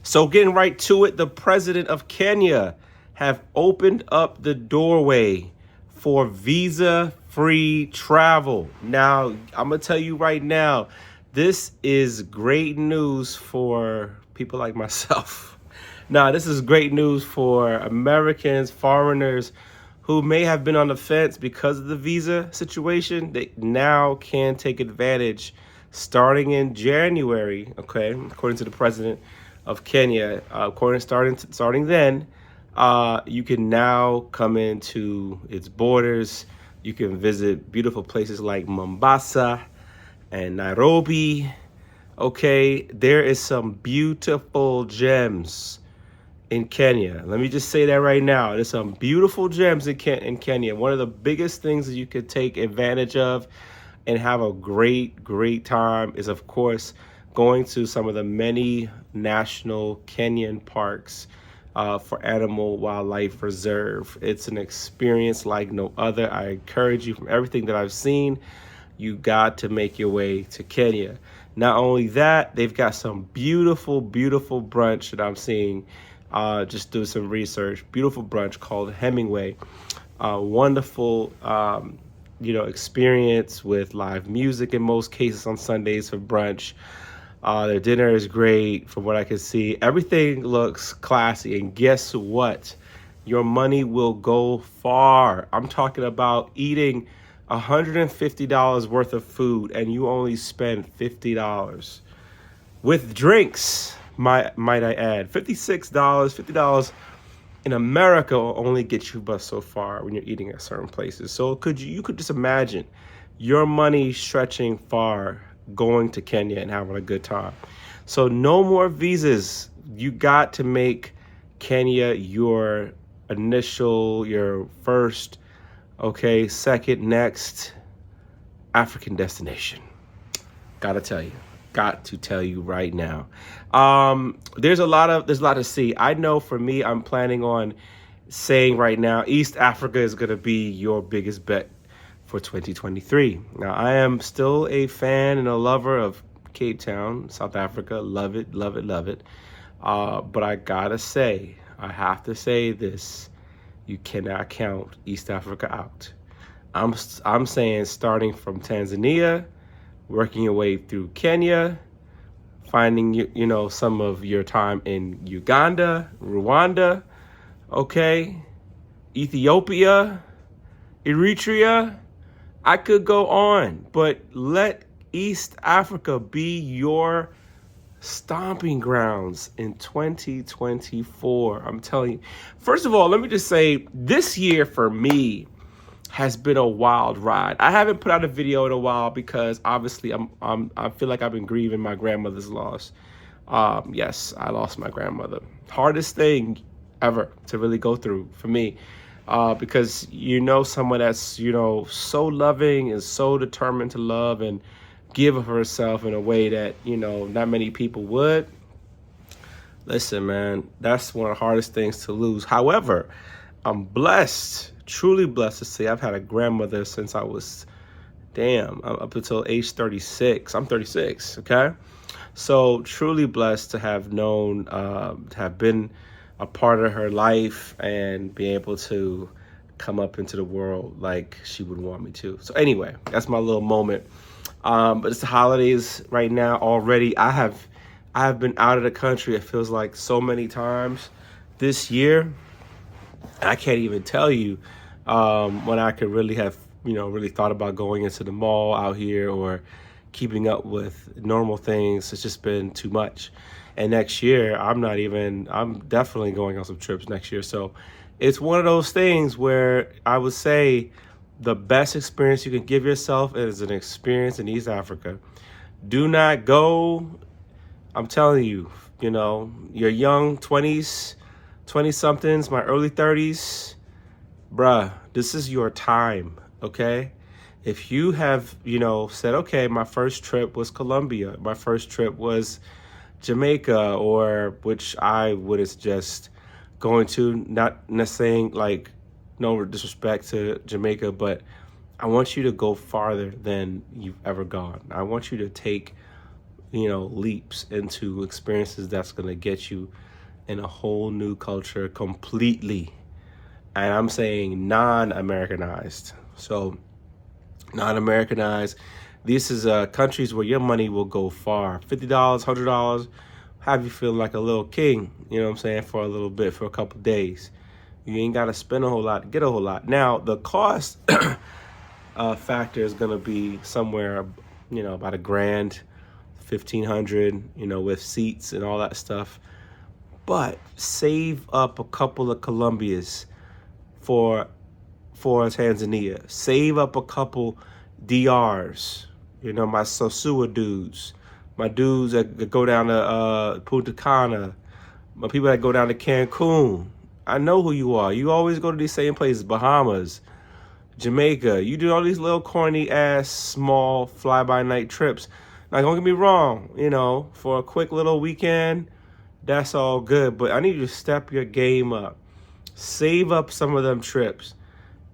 So getting right to it, the president of Kenya have opened up the doorway for visa-free travel. Now, I'm going to tell you right now, this is great news for people like myself. Now, this is great news for Americans, foreigners who may have been on the fence because of the visa situation. They now can take advantage starting in January, okay, according to the president of Kenya. Starting then, you can now come into its borders. You can visit beautiful places like Mombasa and Nairobi. Okay, there is some beautiful gems in Kenya. Let me just say that right now. There's some beautiful gems in Kenya. One of the biggest things that you could take advantage of and have a great time is, of course, going to some of the many national Kenyan parks for Animal Wildlife Reserve. It's an experience like no other. I encourage you, from everything that I've seen, you got to make your way to Kenya. Not only that, they've got some beautiful brunch that I'm seeing. Just do some research. Beautiful brunch called Hemingway. Wonderful, experience with live music in most cases on Sundays for brunch. Their dinner is great from what I can see. Everything looks classy. And guess what? Your money will go far. I'm talking about eating $150 worth of food and you only spend $50 with drinks. Might I add, $50 in America will only get you but so far when you're eating at certain places. So you could just imagine your money stretching far going to Kenya and having a good time. So no more visas. You got to make Kenya your first, second, next African destination. Got to tell you right now. There's a lot to see. I know for me, I'm planning on saying right now, East Africa is going to be your biggest bet for 2023. Now, I am still a fan and a lover of Cape Town, South Africa. Love it. But I have to say this. You cannot count East Africa out. I'm saying starting from Tanzania, working your way through Kenya, finding some of your time in Uganda, Rwanda, Ethiopia, Eritrea. I could go on, but let East Africa be your stomping grounds in 2024. I'm telling you. First of all, let me just say this year for me has been a wild ride. I haven't put out a video in a while because obviously I feel like I've been grieving my grandmother's loss. Yes, I lost my grandmother. Hardest thing ever to really go through for me. Because someone that's so loving and so determined to love and give of herself in a way that not many people would. Listen, man, that's one of the hardest things to lose. However, I'm blessed, truly blessed to say I've had a grandmother since I was up until age 36. I'm 36, okay? So truly blessed to have known, to have been a part of her life and be able to come up into the world like she would want me to. So anyway, that's my little moment. But it's the holidays right now already. I have been out of the country, it feels like, so many times this year. I can't even tell you when I could really have, really thought about going into the mall out here or keeping up with normal things. It's just been too much. And next year, I'm definitely going on some trips next year. So it's one of those things where I would say the best experience you can give yourself is an experience in East Africa. Do not go, I'm telling you, your young 20s, 20-somethings, my early 30s, bruh, this is your time, okay? If you have, said, okay, my first trip was Colombia, my first trip was Jamaica, or which I would suggest going to, not necessarily like no disrespect to Jamaica, but I want you to go farther than you've ever gone. I want you to take leaps into experiences that's going to get you in a whole new culture completely. And I'm saying non-Americanized. So non-Americanized, this is countries where your money will go far. $50, $100, have you feel like a little king, you know what I'm saying, for a little bit, for a couple days. You ain't got to spend a whole lot to get a whole lot. Now, the cost factor is going to be somewhere, about $1,000, $1,500, with seats and all that stuff. But save up a couple of Colombias for Tanzania. Save up a couple DRs. My Sosua dudes, my dudes that go down to Punta Cana, my people that go down to Cancun. I know who you are. You always go to these same places, Bahamas, Jamaica. You do all these little corny ass small fly by night trips. Now, don't get me wrong, for a quick little weekend, that's all good. But I need you to step your game up. Save up some of them trips,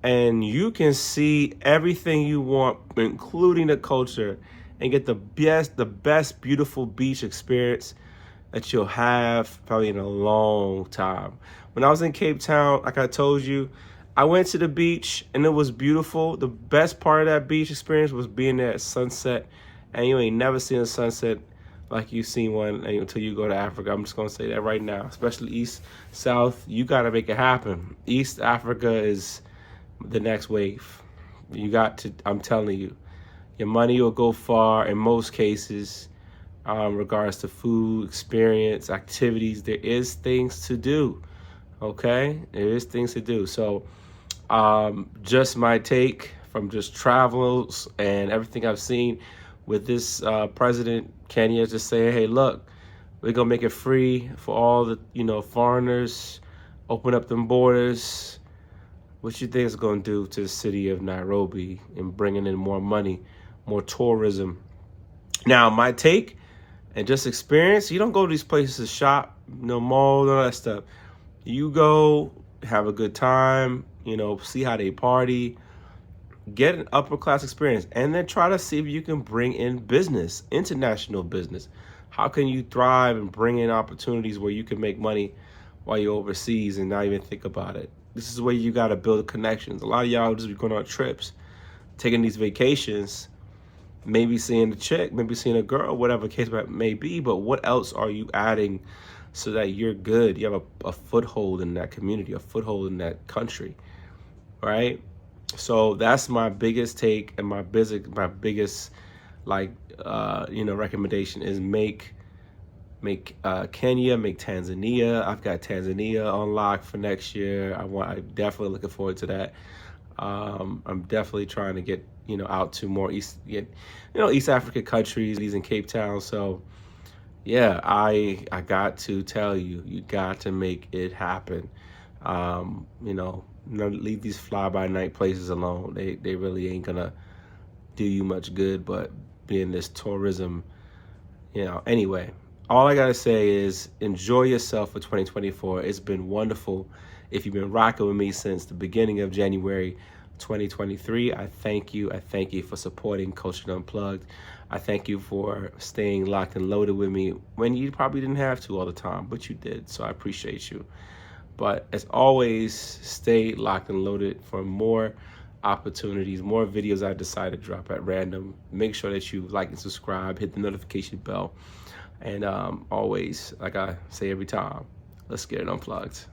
and you can see everything you want, including the culture, and get the best beautiful beach experience that you'll have probably in a long time. When I was in Cape Town, like I told you, I went to the beach and it was beautiful. The best part of that beach experience was being there at sunset, and you ain't never seen a sunset like you've seen one until you go to Africa. I'm just gonna say that right now, especially East, South. You gotta make it happen. East Africa is the next wave. You got to, I'm telling you, your money will go far in most cases. Regards to food, experience, activities, there is things to do. Okay, there is things to do. So just my take from just travels and everything I've seen with this president, Kenya, just saying, hey, look, we're gonna make it free for all the foreigners, open up them borders. What you think it's gonna do to the city of Nairobi and bringing in more money, more tourism? Now, my take and just experience, you don't go to these places to shop, malls, all that stuff. You go, have a good time, see how they party, get an upper class experience, and then try to see if you can bring in business, international business. How can you thrive and bring in opportunities where you can make money while you're overseas and not even think about it? This is where you got to build connections. A lot of y'all just be going on trips, taking these vacations, maybe seeing a chick, maybe seeing a girl, whatever the case may be, but what else are you adding so that you're good? You have a foothold in that community, a foothold in that country, right? So that's my biggest take, and my biggest recommendation is make Kenya, make Tanzania. I've got Tanzania on lock for next year. I'm definitely looking forward to that. I'm definitely trying to get out to more East African countries, in Cape Town. So yeah, I got to tell you, you got to make it happen. Leave these fly by night places alone. They really ain't gonna do you much good, but being this tourism, anyway. All I gotta say is enjoy yourself for 2024. It's been wonderful. If you've been rocking with me since the beginning of January 2023, I thank you. I thank you for supporting Culture Unplugged. I thank you for staying locked and loaded with me when you probably didn't have to all the time, but you did. So I appreciate you. But as always, stay locked and loaded for more opportunities, more videos I decide to drop at random. Make sure that you like and subscribe, hit the notification bell. And always, like I say every time, let's get it unplugged.